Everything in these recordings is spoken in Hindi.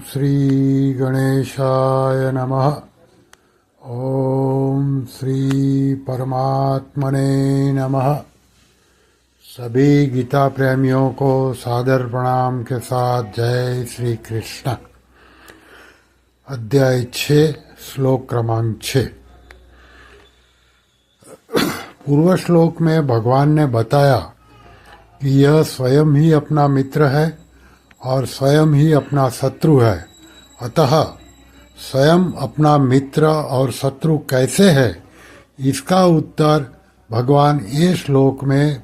श्री गणेशाय नमः। ओम श्री परमात्मने नमः। सभी गीता प्रेमियों को सादर प्रणाम के साथ जय श्री कृष्ण। अध्याय 6 श्लोक क्रमांक 6। पूर्व श्लोक में भगवान ने बताया कि यह स्वयं ही अपना मित्र है और स्वयं ही अपना शत्रु है। अतः स्वयं अपना मित्र और शत्रु कैसे है, इसका उत्तर भगवान ये श्लोक में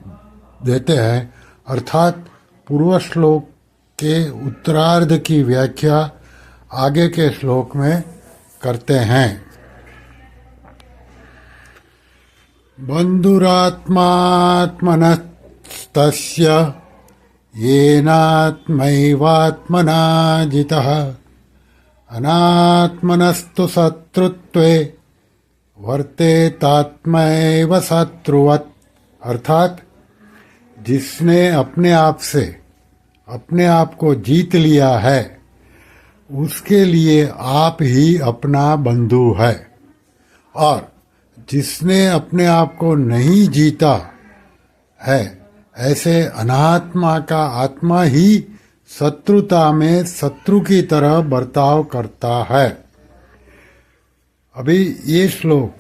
देते हैं, अर्थात पूर्व श्लोक के उत्तरार्ध की व्याख्या आगे के श्लोक में करते हैं। बंधुरात्मात्मनस्तस्य येनात्मैवात्मना जितः अनात्मनस्तु शत्रुत्वे वर्तेतात्मैव शत्रुवत्। अर्थात जिसने अपने आप से अपने आप को जीत लिया है उसके लिए आप ही अपना बंधु है, और जिसने अपने आप को नहीं जीता है ऐसे अनात्मा का आत्मा ही शत्रुता में शत्रु की तरह बर्ताव करता है। अभी ये श्लोक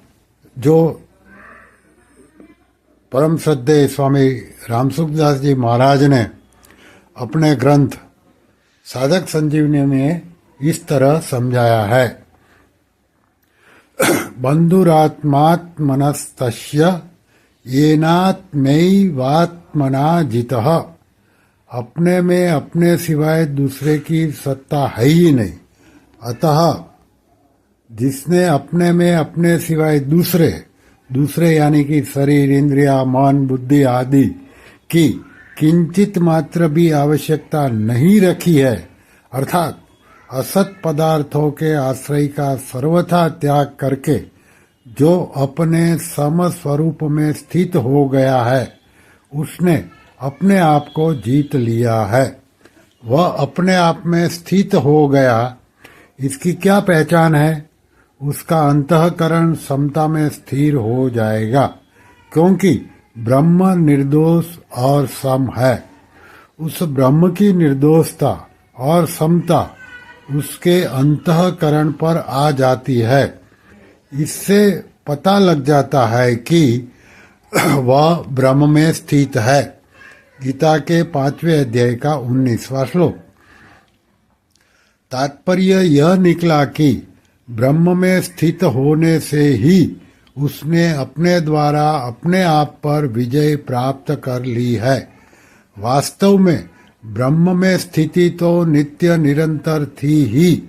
जो परम श्रद्धेय स्वामी रामसुखदास जी महाराज ने अपने ग्रंथ साधक संजीवनी में इस तरह समझाया है। बंधुरात्मात्मनस्तस्य येनात्मैवात्मना जितः। अपने में अपने सिवाय दूसरे की सत्ता है ही नहीं, अतः जिसने अपने में अपने सिवाय दूसरे यानी कि शरीर, इंद्रिया, मन, बुद्धि आदि की किंचित मात्र भी आवश्यकता नहीं रखी है, अर्थात असत पदार्थों के आश्रय का सर्वथा त्याग करके जो अपने सम स्वरूप में स्थित हो गया है उसने अपने आप को जीत लिया है। वह अपने आप में स्थित हो गया, इसकी क्या पहचान है? उसका अंतःकरण समता में स्थिर हो जाएगा, क्योंकि ब्रह्म निर्दोष और सम है। उस ब्रह्म की निर्दोषता और समता उसके अंतःकरण पर आ जाती है। इससे पता लग जाता है कि वह ब्रह्म में स्थित है। गीता के 5वें अध्याय का 19वां श्लोक। तात्पर्य यह निकला कि ब्रह्म में स्थित होने से ही उसने अपने द्वारा अपने आप पर विजय प्राप्त कर ली है। वास्तव में ब्रह्म में स्थिति तो नित्य निरंतर थी ही,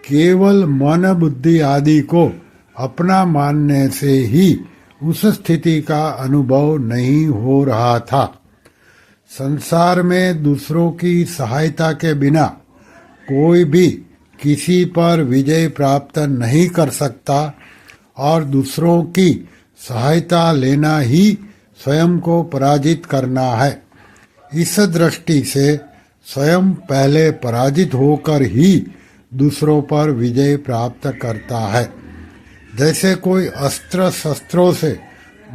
केवल मन बुद्धि आदि को अपना मानने से ही उस स्थिति का अनुभव नहीं हो रहा था। संसार में दूसरों की सहायता के बिना कोई भी किसी पर विजय प्राप्त नहीं कर सकता, और दूसरों की सहायता लेना ही स्वयं को पराजित करना है। इस दृष्टि से स्वयं पहले पराजित होकर ही दूसरों पर विजय प्राप्त करता है। जैसे कोई अस्त्र शस्त्रों से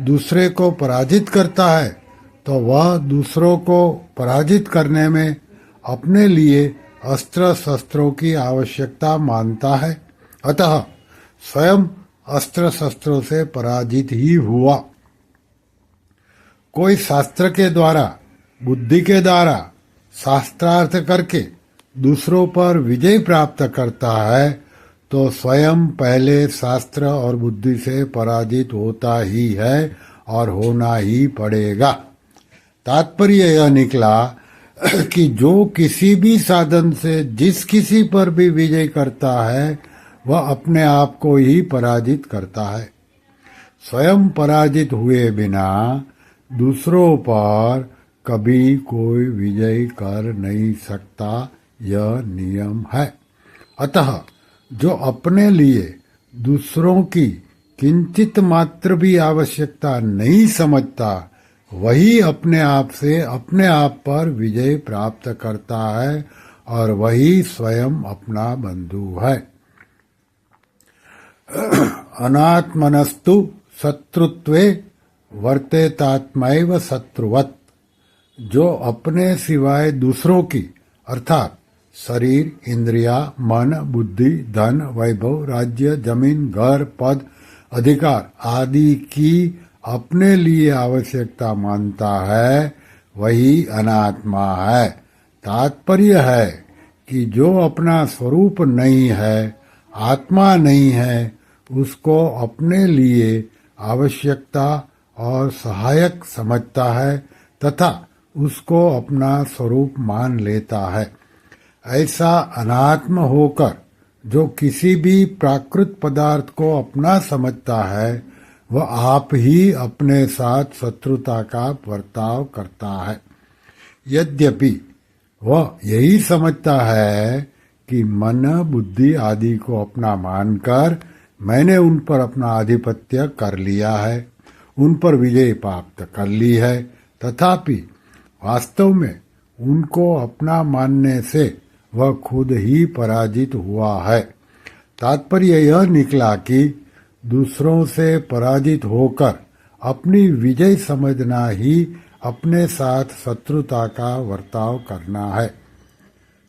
दूसरे को पराजित करता है तो वह दूसरों को पराजित करने में अपने लिए अस्त्र शस्त्रों की आवश्यकता मानता है, अतः स्वयं अस्त्र शस्त्रों से पराजित ही हुआ। कोई शास्त्र के द्वारा, बुद्धि के द्वारा शास्त्रार्थ करके दूसरों पर विजय प्राप्त करता है तो स्वयं पहले शास्त्र और बुद्धि से पराजित होता ही है और होना ही पड़ेगा। तात्पर्य यह निकला कि जो किसी भी साधन से जिस किसी पर भी विजय करता है वह अपने आप को ही पराजित करता है। स्वयं पराजित हुए बिना दूसरों पर कभी कोई विजय कर नहीं सकता, यह नियम है। अतः जो अपने लिए दूसरों की किंचित मात्र भी आवश्यकता नहीं समझता वही अपने आप से अपने आप पर विजय प्राप्त करता है और वही स्वयं अपना बंधु है। अनात्मनस्तु शत्रुत्वे वर्तेतात्मैव शत्रुवत्। जो अपने सिवाय दूसरों की अर्थात शरीर, इंद्रिया, मन, बुद्धि, धन, वैभव, राज्य, जमीन, घर, पद, अधिकार आदि की अपने लिए आवश्यकता मानता है, वही अनात्मा है। तात्पर्य है कि जो अपना स्वरूप नहीं है, आत्मा नहीं है, उसको अपने लिए आवश्यकता और सहायक समझता है तथा उसको अपना स्वरूप मान लेता है। ऐसा अनात्म होकर जो किसी भी प्राकृत पदार्थ को अपना समझता है, वह आप ही अपने साथ शत्रुता का बर्ताव करता है। यद्यपि वह यही समझता है कि मन, बुद्धि आदि को अपना मानकर मैंने उन पर अपना आधिपत्य कर लिया है, उन पर विजय प्राप्त कर ली है, तथापि वास्तव में उनको अपना मानने से वह खुद ही पराजित हुआ है। तात्पर्य यह निकला कि दूसरों से पराजित होकर अपनी विजय समझना ही अपने साथ शत्रुता का वर्ताव करना है।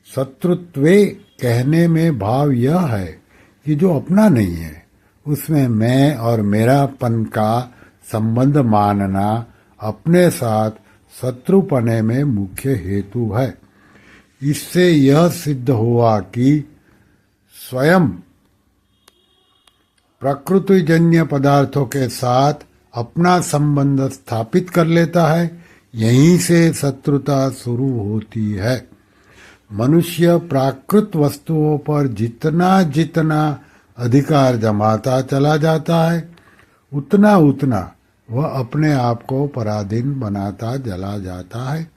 शत्रुत्वे कहने में भाव यह है कि जो अपना नहीं है, उसमें मैं और मेरापन का संबंध मानना अपने साथ शत्रुपने में मुख्य हेतु है। इससे यह सिद्ध हुआ कि स्वयं प्रकृतिजन्य पदार्थों के साथ अपना संबंध स्थापित कर लेता है, यहीं से शत्रुता शुरू होती है। मनुष्य प्राकृत वस्तुओं पर जितना जितना अधिकार जमाता चला जाता है, उतना उतना वह अपने आप को पराधीन बनाता चला जाता है।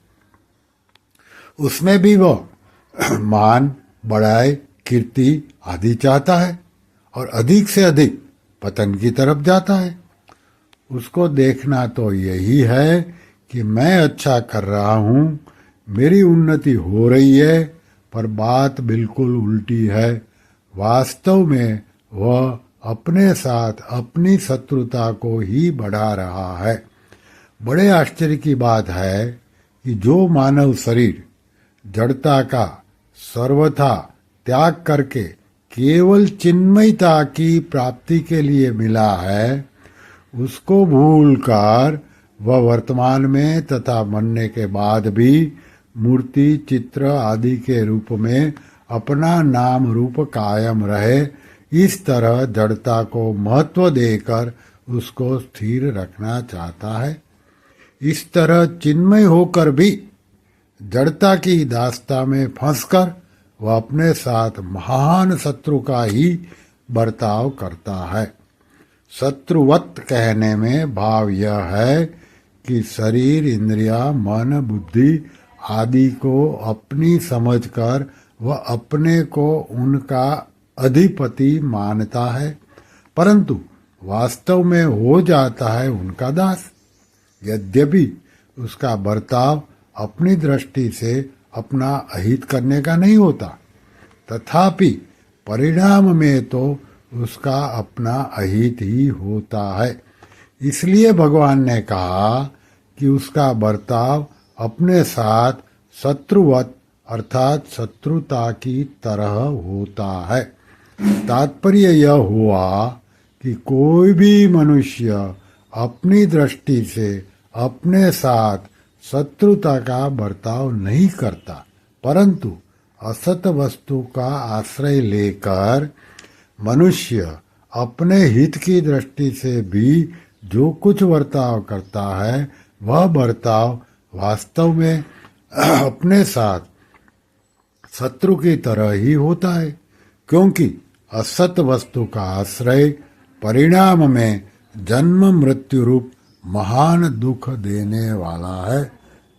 उसमें भी वह मान, बड़ाई, कीर्ति आदि चाहता है और अधिक से अधिक पतन की तरफ जाता है। उसको देखना तो यही है कि मैं अच्छा कर रहा हूँ, मेरी उन्नति हो रही है, पर बात बिल्कुल उल्टी है। वास्तव में वह अपने साथ अपनी शत्रुता को ही बढ़ा रहा है। बड़े आश्चर्य की बात है कि जो मानव शरीर जड़ता का सर्वथा त्याग करके केवल चिन्मयता की प्राप्ति के लिए मिला है, उसको भूलकर वह वर्तमान में तथा मरने के बाद भी मूर्ति, चित्र आदि के रूप में अपना नाम रूप कायम रहे, इस तरह जड़ता को महत्व देकर उसको स्थिर रखना चाहता है। इस तरह चिन्मय होकर भी जड़ता की दास्ता में फंसकर वह अपने साथ महान शत्रु का ही बर्ताव करता है। शत्रुवत कहने में भाव यह है कि शरीर, इंद्रिया, मन, बुद्धि आदि को अपनी समझकर वह अपने को उनका अधिपति मानता है, परंतु वास्तव में हो जाता है उनका दास। यद्यपि उसका बर्ताव अपनी दृष्टि से अपना अहित करने का नहीं होता, तथापि परिणाम में तो उसका अपना अहित ही होता है। इसलिए भगवान ने कहा कि उसका बर्ताव अपने साथ शत्रुवत अर्थात शत्रुता की तरह होता है। तात्पर्य यह हुआ कि कोई भी मनुष्य अपनी दृष्टि से अपने साथ शत्रुता का बर्ताव नहीं करता, परंतु असत वस्तु का आश्रय लेकर मनुष्य अपने हित की दृष्टि से भी जो कुछ बर्ताव करता है, वह बर्ताव वास्तव में अपने साथ शत्रु की तरह ही होता है, क्योंकि असत वस्तु का आश्रय परिणाम में जन्म मृत्यु रूप महान दुख देने वाला है।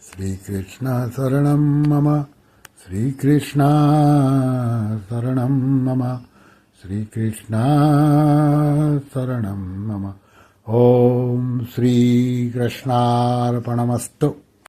श्री कृष्ण शरणम मम, श्री कृष्ण शरणम मम, श्री कृष्ण शरणम मम। ओम श्री कृष्णार्पणमस्तु।